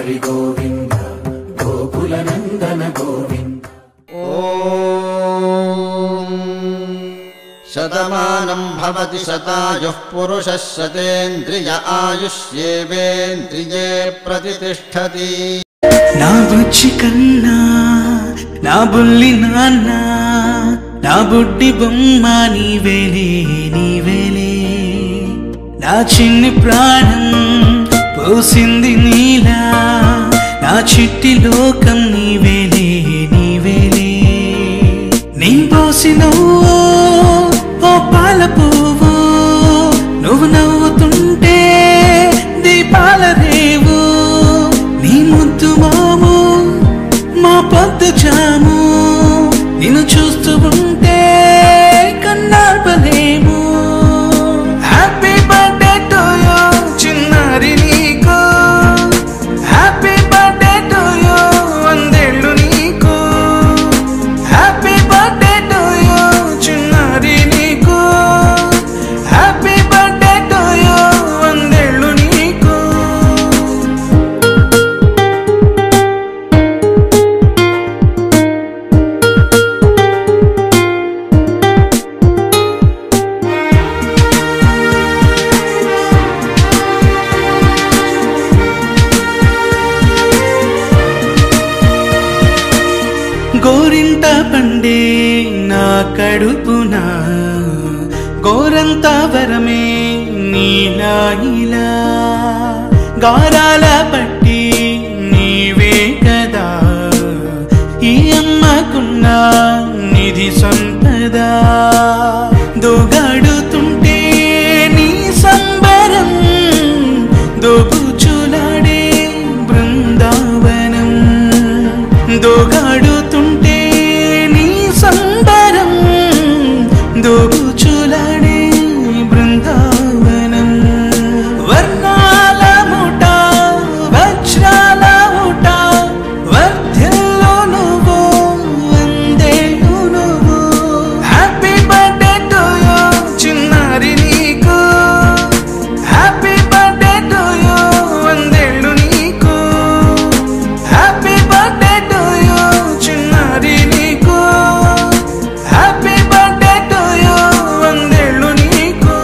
హరి గోవింద గోకుల నందన గోవింద. ఓం శతమానం భవతి శతాయుః పురుషः శతేంద్రియ ఆయుష్యేవేంద్రియే ప్రతిష్ఠతి. నా బుజ్జి కన్నా నా బుల్లి నాన్న నా బుడ్డి బొమ్మ నీవేలే నీవేలే. నా చిన్ని ప్రాణం పోసింది నీలా నా చిట్టి లోకం నీవేలే నీవేలే. నీ పోసినవో ఓ పాల పువ్వు నువ్వు నవ్వుతుంటే దీపాల రేవు. నీ ముద్దు మాము మా పొద్దు జాము నిన్ను చూస్తూ ఉంటే కన్నార్పలేము. హ్యాపీ బర్త్డే టు యూ చిన్నారి నీకు. హ్యాపీ బర్త్డే టు యూ వందేళ్ళు నీకు. హ్యాపీ బర్త్డే టు యూ చిన్నారి నీకు. హ్యాపీ బర్త్డే టు యూ వందేళ్ళు నీకు. గోరింట పండే నా కడుపున గోరంత వరమే నీలా ఇలా. గారాల పట్టి నీవే కదా ఈ అమ్మకున్న నిధి సంపద. దోగాడుతుంటే నీ సంబరం దోబుచులాడే బృందావనం. దోగాడుతుంటే నీ సంబరం దోబుచులాడే బృందావనం. వర్ణాల ముఠ వజ్రాల ముఠ వర్ధిల్లు నువ్వు వందేళ్ళు నువ్వు. హ్యాపీ బర్త్డే టు యూ చిన్నారి నీకు. హ్యాపీ బర్త్డే టు యూ వందేళ్ళు నీకు. హ్యాపీ బర్త్డే టు యూ చిన్నారి నీకు. హ్యాపీ బర్త్డే టు యూ వందేళ్ళు నీకు.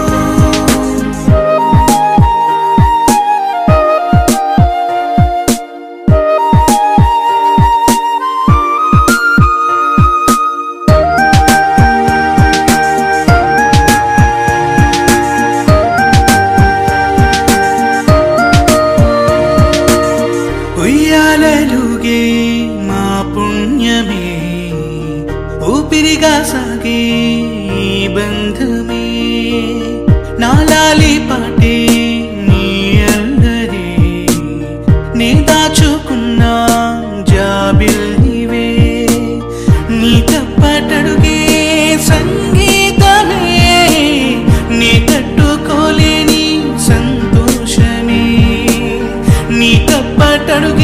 ఉయ్యాలలుగే మా పుణ్యమే ఊపిరిగా సాగే ఈ బంధమే. నాలాలి పాటే నీ అల్లరే నే దాచుకున్న జాబిల్లివే. నీ తప్పటడుగే సంగీతమే నీ తట్టుకోలేని సంతోషమే. నీ తప్పటడుగే